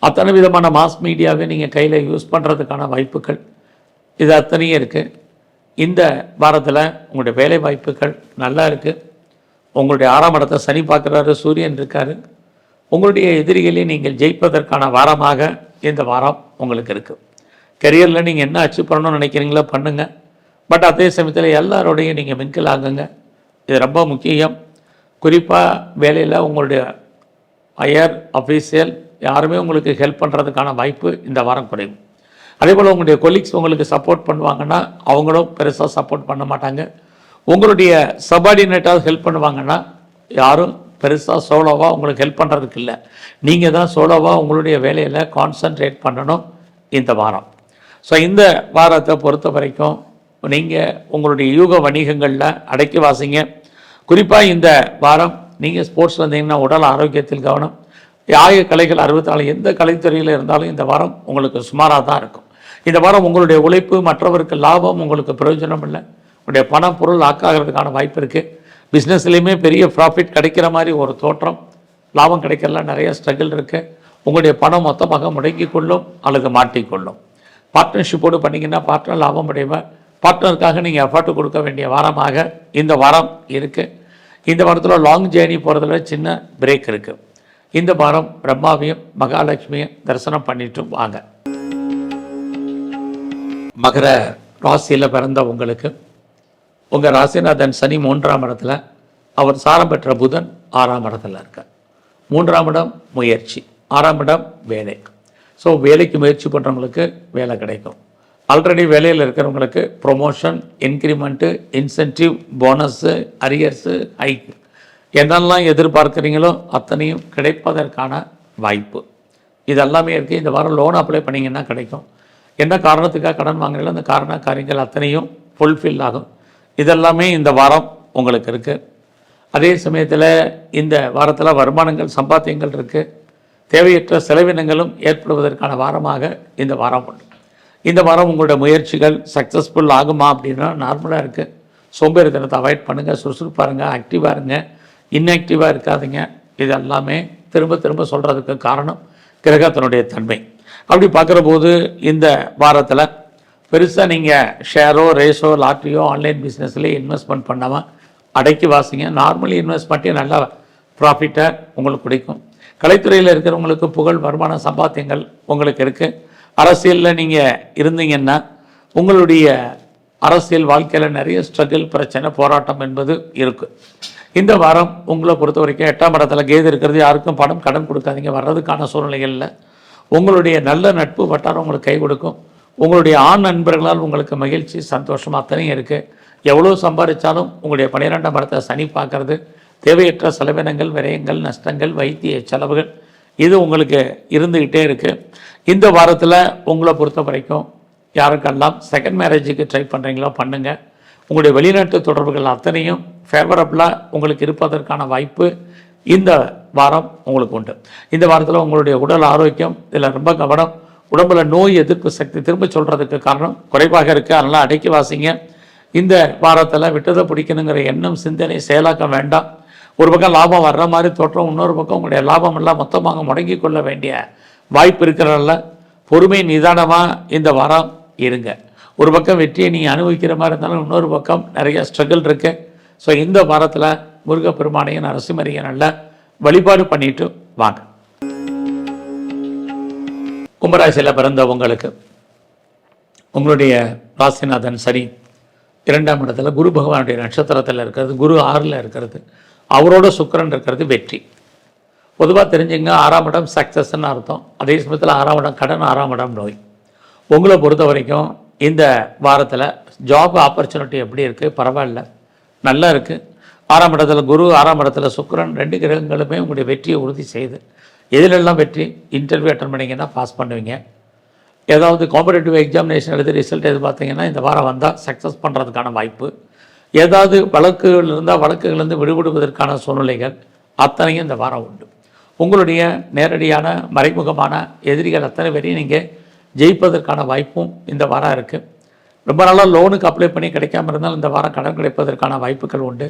அத்தனை விதமான மாஸ் மீடியாவே நீங்கள் கையில் யூஸ் பண்ணுறதுக்கான வாய்ப்புகள் இது அத்தனையும் இருக்குது. இந்த வாரத்தில் உங்களுடைய வேலை வாய்ப்புகள் நல்லா இருக்குது. உங்களுடைய 6ஆம் இடத்தை சனி பார்க்குறாரு, சூரியன் இருக்கார். உங்களுடைய எதிரிகளையும் நீங்கள் ஜெயிப்பதற்கான வாரமாக இந்த வாரம் உங்களுக்கு இருக்குது. கெரியரில் நீங்கள் என்ன அச்சீவ் பண்ணணும்னு நினைக்கிறீங்களோ பண்ணுங்கள். பட் அதே சமயத்தில் எல்லாரோடையும் நீங்கள் மிங்கிள் ஆகுங்க. இது ரொம்ப முக்கியம். குறிப்பாக வேலையில் உங்களுடைய ஹையர் அஃபீஷியல் யாருமே உங்களுக்கு ஹெல்ப் பண்ணுறதுக்கான வாய்ப்பு இந்த வாரம் குறையும். அதே போல் உங்களுடைய கொலீக்ஸ் உங்களுக்கு சப்போர்ட் பண்ணுவாங்கன்னா அவங்களும் பெருசாக சப்போர்ட் பண்ண மாட்டாங்க. உங்களுடைய சபார்டினேட்டாக ஹெல்ப் பண்ணுவாங்கன்னா யாரும் பெருசாக சோலோவாக உங்களுக்கு ஹெல்ப் பண்ணுறதுக்கு இல்லை. நீங்கள் தான் சோலோவாக உங்களுடைய வேலையில் கான்சன்ட்ரேட் பண்ணணும் இந்த வாரம். ஸோ இந்த வாரத்தை பொறுத்த வரைக்கும் நீங்கள் உங்களுடைய யூக வணிகங்களில் அடக்கி வாசிங்க. குறிப்பாக இந்த வாரம் நீங்கள் ஸ்போர்ட்ஸ் வந்தீங்கன்னா உடல் ஆரோக்கியத்தில் கவனம். ஆய கலைகள் 64 எந்த கலைத்துறையில் இருந்தாலும் இந்த வாரம் உங்களுக்கு சுமாராக தான் இருக்கும். இந்த வாரம் உங்களுடைய உழைப்பு மற்றவருக்கு லாபம், உங்களுக்கு பிரயோஜனம் இல்லை. உங்களுடைய பணம் பொருள் ஆக்காகிறதுக்கான வாய்ப்பு இருக்குது. பிஸ்னஸ்லேயுமே பெரிய ப்ராஃபிட் கிடைக்கிற மாதிரி ஒரு தோற்றம், லாபம் கிடைக்கலாம். நிறைய ஸ்ட்ரகிள் இருக்குது. உங்களுடைய பணம் மொத்தமாக முடங்கி கொள்ளும் அல்லது மாட்டிக்கொள்ளும். பார்ட்னர்ஷிப்போடு பண்ணிங்கன்னா பார்ட்னர் லாபம் அடைவார். பார்ட்னருக்காக நீங்கள் எஃபர்ட் கொடுக்க வேண்டிய வாரமாக இந்த வாரம் இருக்குது. இந்த வாரத்தில் லாங் ஜேர்னி போகிறதுல சின்ன பிரேக் இருக்குது. இந்த வாரம் பிரம்மாவையும் மகாலட்சுமியும் தரிசனம் பண்ணிட்டு வாங்க. மகர ராசியில் பிறந்த உங்களுக்கு உங்கள் ராசிநாதன் சனி 3ஆம் இடத்துல, அவர் சாரம் பெற்ற புதன் 6ஆம் இடத்துல இருக்கார். 3ஆம் இடம் முயற்சி, 6ஆம் இடம் வேலை. ஸோ வேலைக்கு முயற்சி பண்ணுறவங்களுக்கு வேலை கிடைக்கும். ஆல்ரெடி வேலையில் இருக்கிறவங்களுக்கு promotion, increment, incentive, bonus, arrears, hike என்னெல்லாம் எதிர்பார்க்குறீங்களோ அத்தனையும் கிடைப்பதற்கான வாய்ப்பு இதெல்லாமே இருக்குது. இந்த வாரம் லோன் அப்ளை பண்ணிங்கன்னா கிடைக்கும். என்ன காரணத்துக்காக கடன் வாங்குறீங்களோ அந்த காரியங்கள் அத்தனையும் ஃபுல்ஃபில் ஆகும். இதெல்லாமே இந்த வாரம் உங்களுக்கு இருக்குது. அதே சமயத்தில் இந்த வாரத்தில் வருமானங்கள், சம்பாத்தியங்கள் இருக்குது. தேவையற்ற செலவினங்களும் ஏற்படுவதற்கான வாரமாக இந்த வாரம் உண்டு. இந்த வாரம் உங்களுடைய முயற்சிகள் சக்ஸஸ்ஃபுல் ஆகுமா அப்படின்னா நார்மலாக இருக்குது. சோம்பேறித்தனத்தை அவாய்ட் பண்ணுங்கள், சுறுசுறுப்பாக இருங்க, ஆக்டிவாக இருங்க, இன்ஆக்டிவாக இருக்காதுங்க. இது எல்லாமே திரும்ப திரும்ப சொல்கிறதுக்கு காரணம் கிரகத்தினுடைய தன்மை. அப்படி பார்க்குற போது இந்த வாரத்தில் பெருசாக நீங்கள் ஷேரோ, ரேஸோ, லாட்ரியோ, ஆன்லைன் பிஸ்னஸ்லேயே இன்வெஸ்ட்மெண்ட் பண்ணாமல் அடக்கி வாசிங்க. நார்மலி இன்வெஸ்ட்மெண்ட்டே நல்லா ப்ராஃபிட்டை உங்களுக்கு கிடைக்கும். கலைத்துறையில் இருக்கிறவங்களுக்கு புகழ், வருமான, சம்பாத்தியங்கள் உங்களுக்கு இருக்குது. அரசியலில் நீங்கள் இருந்தீங்கன்னா உங்களுடைய அரசியல் வாழ்க்கையில் நிறைய ஸ்ட்ரகிள், பிரச்சனை, போராட்டம் என்பது இருக்குது. இந்த வாரம் உங்களை பொறுத்த வரைக்கும் 8ஆம் இடத்துல கேது இருக்கிறது. யாருக்கும் பணம் கடன் கொடுக்காதீங்க. வர்றதுக்கான சூழ்நிலைகளில் உங்களுடைய நல்ல நட்பு வட்டாரம் உங்களுக்கு கை கொடுக்கும். உங்களுடைய ஆண் நண்பர்களால் உங்களுக்கு மகிழ்ச்சி சந்தோஷம் அத்தனையும் இருக்குது. எவ்வளோ சம்பாதிச்சாலும் உங்களுடைய 12ஆம் இடத்தை சனி பார்க்கறது, தேவையற்ற செலவினங்கள், விரயங்கள், நஷ்டங்கள், வைத்திய செலவுகள் இது உங்களுக்கு இருந்துக்கிட்டே இருக்குது. இந்த வாரத்தில் உங்களை பொறுத்த வரைக்கும் யாருக்கெல்லாம் செகண்ட் மேரேஜுக்கு ட்ரை பண்ணுறீங்களோ பண்ணுங்கள். உங்களுடைய வெளிநாட்டு தொடர்புகள் அத்தனையும் ஃபேவரபுளாக உங்களுக்கு இருப்பதற்கான வாய்ப்பு இந்த வாரம் உங்களுக்கு உண்டு. இந்த வாரத்தில் உங்களுடைய உடல் ஆரோக்கியம் இதில் ரொம்ப கவனம். உடம்புல நோய் எதிர்ப்பு சக்தி திரும்ப சொல்கிறதுக்கு காரணம் குறைவாக இருக்குது. அதனால் அடக்கி வாசிங்க. இந்த வாரத்தில் விட்டதை பிடிக்கணுங்கிற எண்ணம் சிந்தனை செயலாக்க வேண்டாம். ஒரு பக்கம் லாபம் வர்ற மாதிரி தோற்றம், இன்னொரு பக்கம் உங்களுடைய லாபம் எல்லாம் மொத்தமாக முடங்கி கொள்ள வேண்டிய வாய்ப்பு இருக்கிறனால பொறுமை நிதானமாக இந்த வாரம் இருங்க. ஒரு பக்கம் வெற்றியை நீங்கள் அனுபவிக்கிற மாதிரி இருந்தாலும் இன்னொரு பக்கம் நிறைய ஸ்ட்ரகிள் இருக்குது. ஸோ இந்த வாரத்தில் முருகப்பெருமானையும் நரசிம்மரையும் நல்லா வழிபாடு பண்ணிட்டு வாங்க. கும்பராசியில் பிறந்த உங்களுடைய ராசிநாதன் சனி 2ஆம் இடத்துல குரு பகவானுடைய நட்சத்திரத்தில் இருக்கிறது, குரு 6ல் இருக்கிறது, அவரோட சுக்கிரன் இருக்கிறது வெற்றி. பொதுவாக தெரிஞ்சுங்க, 6ஆம் இடம் சக்ஸஸ்ன்னு அர்த்தம். அதே சமயத்தில் 6ஆம் இடம் கடன், 6ஆம் இடம் நோய். உங்களை பொறுத்த வரைக்கும் இந்த வாரத்தில் ஜாப் ஆப்பர்ச்சுனிட்டி எப்படி இருக்குது? பரவாயில்ல, நல்லா இருக்குது. 6ஆம் இடத்துல குரு, 6ஆம் இடத்துல சுக்கிரன், 2 கிரகங்களுமே உங்களுடைய வெற்றியை உறுதி செய்து எதிலெல்லாம் வெற்றி? இன்டர்வியூ அட்டன் பண்ணிங்கன்னா பாஸ் பண்ணுவீங்க. ஏதாவது காம்படேட்டிவ் எக்ஸாமினேஷன் எழுதி ரிசல்ட் எதிர்பார்த்தீங்கன்னா இந்த வாரம் வந்தால் சக்ஸஸ் பண்ணுறதுக்கான வாய்ப்பு. ஏதாவது வழக்குகள் இருந்தால் வழக்குகளிலிருந்து விடுபடுவதற்கான சூழ்நிலைகள் அத்தனையும் இந்த வாரம் உண்டு. உங்களுடைய நேரடியான மறைமுகமான எதிரிகள் அத்தனை பேரையும் நீங்கள் ஜெயிப்பதற்கான வாய்ப்பும் இந்த வாரம் இருக்குது. ரொம்ப நாளாக லோனுக்கு அப்ளை பண்ணி கிடைக்காம இருந்தால் இந்த வாரம் கடன் கிடைப்பதற்கான வாய்ப்புகள் உண்டு.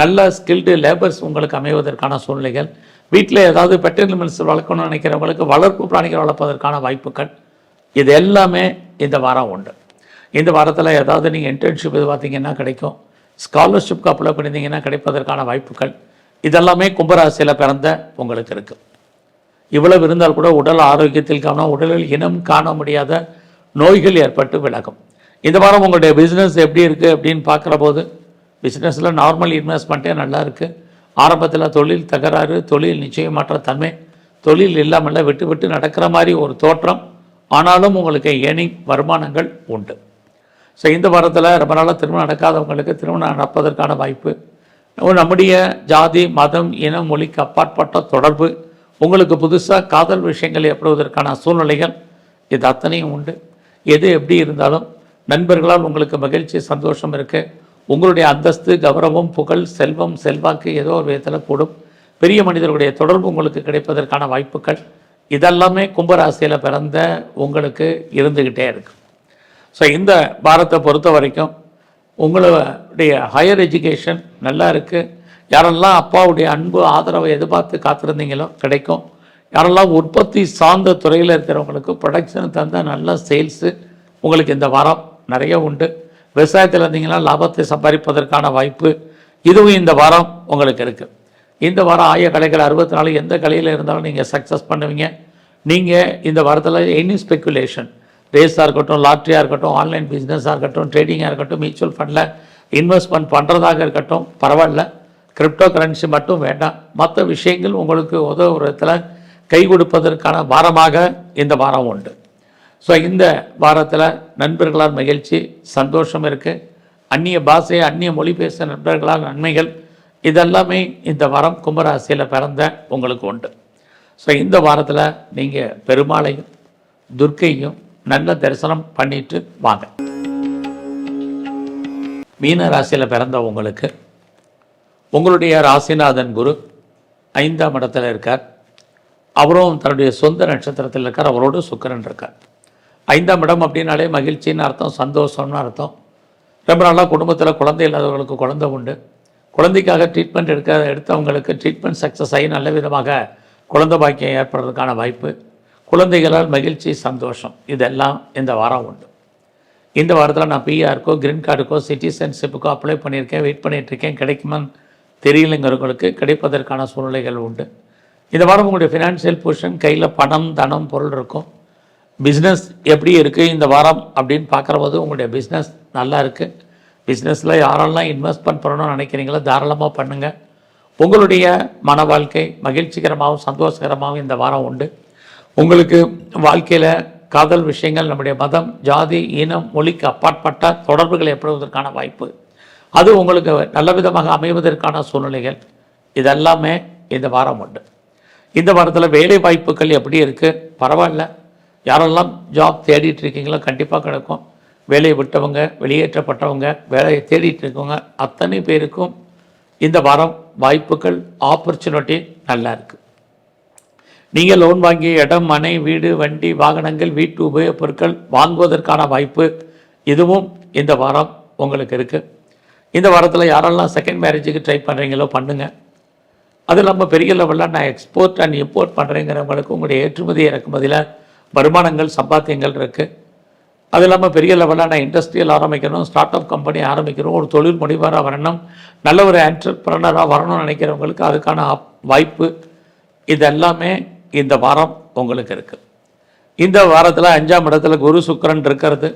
நல்ல ஸ்கில்டு லேபர்ஸ் உங்களுக்கு அமைவதற்கான சூழ்நிலைகள். வீட்டில் ஏதாவது பெட் அனிமல்ஸ் வளர்க்கணும்னு நினைக்கிறவங்களுக்கு வளர்ப்பு பிராணிகள் வளர்ப்பதற்கான வாய்ப்புகள் இது எல்லாமே இந்த வாரம் உண்டு. இந்த வாரத்தில் ஏதாவது நீங்கள் இன்டர்ன்ஷிப் பார்த்தீங்கன்னா கிடைக்கும். ஸ்காலர்ஷிப்க்கு அப்ளை பண்ணியிருந்தீங்கன்னா கிடைப்பதற்கான வாய்ப்புகள் இதெல்லாமே கும்பராசியில் பிறந்த உங்களுக்கு இருக்குது. இவ்வளவு இருந்தால் கூட உடல் ஆரோக்கியத்தில் கவனம். உடலில் இனம் காண முடியாத நோய்கள் ஏற்பட்டு விலகும். இந்த வாரம் உங்களுடைய பிஸ்னஸ் எப்படி இருக்குது அப்படின்னு பார்க்குற போது பிஸ்னஸில் நார்மல் இன்வெஸ்ட்மெண்ட்டே நல்லா இருக்குது. ஆரம்பத்தில் தொழில் தகராறு, தொழில் நிச்சயமற்ற தன்மை, தொழில் இல்லாமல் விட்டு விட்டு நடக்கிற மாதிரி ஒரு தோற்றம். ஆனாலும் உங்களுக்கு ஏர்னிங் வருமானங்கள் உண்டு. ஸோ இந்த வாரத்தில் ரொம்ப நாளாக திருமணம் நடக்காதவங்களுக்கு திருமணம் நடப்பதற்கான வாய்ப்பு. நம்முடைய ஜாதி, மதம், இனம், மொழிக்கு அப்பாற்பட்ட தொடர்பு, உங்களுக்கு புதுசாக காதல் விஷயங்கள் ஏற்படுவதற்கான சூழ்நிலைகள் இது அத்தனையும் உண்டு. எது எப்படி இருந்தாலும் நண்பர்களால் உங்களுக்கு மகிழ்ச்சி சந்தோஷம் இருக்குது. உங்களுடைய அந்தஸ்து, கௌரவம், புகழ், செல்வம், செல்வாக்கு ஏதோ ஒரு விதத்தில் கூடும். பெரிய மனிதர்களுடைய தொடர்பு உங்களுக்கு கிடைப்பதற்கான வாய்ப்புகள் இதெல்லாமே கும்பராசியில் பிறந்த உங்களுக்கு இருந்துக்கிட்டே இருக்குது. ஸோ இந்த வாரத்தை பொறுத்த வரைக்கும் உங்களுடைய ஹையர் எஜுகேஷன் நல்லா இருக்குது. யாரெல்லாம் அப்பாவுடைய அன்பு ஆதரவை எதிர்பார்த்து காத்திருந்தீங்களோ கிடைக்கும். யாரெல்லாம் உற்பத்தி சார்ந்த துறையில் இருக்கிறவங்களுக்கு ப்ரொடக்ஷன் தந்த நல்ல சேல்ஸு உங்களுக்கு இந்த வாரம் நிறைய உண்டு. விவசாயத்தில் இருந்தீங்கன்னா லாபத்தை சம்பாதிப்பதற்கான வாய்ப்பு இதுவும் இந்த வாரம் உங்களுக்கு இருக்குது. இந்த வாரம் ஆய கலைகள் 64 எந்த கலையில் இருந்தாலும் நீங்கள் சக்ஸஸ் பண்ணுவீங்க. நீங்கள் இந்த வாரத்தில் எனி ஸ்பெக்குலேஷன், ரேஸாக இருக்கட்டும், லாட்ரியாக இருக்கட்டும், ஆன்லைன் பிஸ்னஸாக இருக்கட்டும், ட்ரேடிங்காக இருக்கட்டும், மியூச்சுவல் ஃபண்டில் இன்வெஸ்ட்மெண்ட் பண்ணுறதாக இருக்கட்டும், பரவாயில்ல. கிரிப்டோ கரன்சி மட்டும் வேண்டாம். மற்ற விஷயங்கள் உங்களுக்கு உதவுறத்தில் கை கொடுப்பதற்கான வாரமாக இந்த வாரம் உண்டு. ஸோ இந்த வாரத்தில் நண்பர்களால் மகிழ்ச்சி சந்தோஷம் இருக்குது. அந்நிய பாஷை, அந்நிய மொழி பேச நண்பர்களால் நன்மைகள் இதெல்லாமே இந்த வாரம் கும்பராசியில் பிறந்த உங்களுக்கு உண்டு. ஸோ இந்த வாரத்தில் நீங்கள் பெருமாளையும் துர்க்கையும் நல்ல தரிசனம் பண்ணிட்டு வாங்க. மீன ராசியில் பிறந்த உங்களுடைய ராசிநாதன் குரு 5ஆம் இடத்துல இருக்கார். அவரும் தன்னுடைய சொந்த நட்சத்திரத்தில் இருக்கார். அவரோடு சுக்கிரன் இருக்கார். 5ஆம் இடம் அப்படின்னாலே மகிழ்ச்சின்னு அர்த்தம், சந்தோஷம்னு அர்த்தம். ரொம்ப நாளாக குடும்பத்தில் குழந்தை இல்லாதவர்களுக்கு குழந்தை உண்டு. குழந்தைக்காக ட்ரீட்மெண்ட் எடுத்தவங்களுக்கு ட்ரீட்மெண்ட் சக்ஸஸ் ஆகி நல்ல விதமாக குழந்தை பாக்கியம் ஏற்படுறதுக்கான வாய்ப்பு. குழந்தைகளால் மகிழ்ச்சி சந்தோஷம் இதெல்லாம் இந்த வாரம் உண்டு. இந்த வாரத்தில் நான் பிஆருக்கோ, கிரீன் கார்டுக்கோ, சிட்டிசன்ஷிப்புக்கோ அப்ளை பண்ணியிருக்கேன், வெயிட் பண்ணிகிட்ருக்கேன். கிடைக்குமான்னு தெரியலைங்கிறவங்களுக்கு கிடைப்பதற்கான சூழ்நிலைகள் உண்டு. இந்த வாரம் உங்களுடைய ஃபினான்ஷியல் பொசிஷன், கையில் பணம், தனம், பொருள் இருக்கும். பிஸ்னஸ் எப்படி இருக்குது இந்த வாரம் அப்படின்னு பார்க்குற போது உங்களுடைய பிஸ்னஸ் நல்லா இருக்குது. பிஸ்னஸில் யாரெல்லாம் இன்வெஸ்ட்மெண்ட் பண்ணணும்னு நினைக்கிறீங்களோ தாராளமாக பண்ணுங்கள். உங்களுடைய மன வாழ்க்கை மகிழ்ச்சிகரமாகவும் சந்தோஷகரமாகவும் இந்த வாரம் உண்டு. உங்களுக்கு வாழ்க்கையில் காதல் விஷயங்கள், நம்முடைய மதம், ஜாதி, இனம், மொழிக்கு அப்பாற்பட்ட தொடர்புகள் ஏற்படுவதற்கான வாய்ப்பு, அது உங்களுக்கு நல்ல விதமாக அமைவதற்கான சூழ்நிலைகள் இதெல்லாமே இந்த வாரம் உண்டு. இந்த வாரத்தில் வேலை வாய்ப்புகள் எப்படி இருக்குது? பரவாயில்ல. யாரெல்லாம் ஜாப் தேடிட்டு இருக்கீங்களோ கண்டிப்பாக கிடைக்கும். வேலையை விட்டவங்க, வெளியேற்றப்பட்டவங்க, வேலையை தேடிட்டு இருக்கவங்க அத்தனை பேருக்கும் இந்த வாரம் வாய்ப்புகள், ஆப்பர்ச்சுனிட்டி நல்லா இருக்குது. நீங்கள் லோன் வாங்கிய இடம், மனை, வீடு, வண்டி, வாகனங்கள், வீட்டு உபயோகப் பொருட்கள் வாங்குவதற்கான வாய்ப்பு இதுவும் இந்த வாரம் உங்களுக்கு இருக்குது. இந்த வாரத்தில் யாரெல்லாம் செகண்ட் மேரேஜுக்கு ட்ரை பண்ணுறீங்களோ பண்ணுங்கள். அது இல்லாமல் பெரிய லெவலில் நான் எக்ஸ்போர்ட் அண்ட் இம்போர்ட் பண்ணுறேங்கிறவங்களுக்கு உங்களுடைய ஏற்றுமதி இறக்குமதியில் வருமானங்கள், சம்பாத்தியங்கள் இருக்குது. அது இல்லாமல் பெரிய லெவலில் நான் இண்டஸ்ட்ரியல் ஆரம்பிக்கணும், ஸ்டார்ட் அப் கம்பெனி ஆரம்பிக்கணும், ஒரு தொழில் முனைவராக வரணும், நல்ல ஒரு என்டர்பிரனராக வரணும்னு நினைக்கிறவங்களுக்கு அதுக்கான வாய்ப்பு இதெல்லாமே இந்த வாரம் உங்களுக்கு இருக்குது. இந்த வாரத்தில் 5ஆம் இடத்துல குரு சுக்கிரன் இருக்கிறது.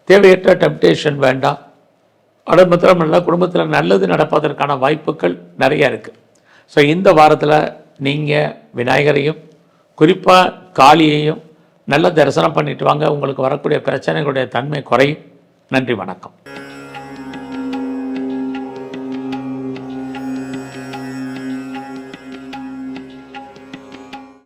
தேவையற்ற டெம்டேஷன் வேண்டாம். அது மாத்திரமல்ல, குடும்பத்தில் நல்லது நடப்பதற்கான வாய்ப்புகள் நிறைய இருக்குது. ஸோ இந்த வாரத்தில் நீங்கள் விநாயகரையும் குறிப்பாக காளியையும் நல்ல தரிசனம் பண்ணிட்டு வாங்க. உங்களுக்கு வரக்கூடிய பிரச்சனைகளுடைய தன்மை குறையும். நன்றி, வணக்கம்.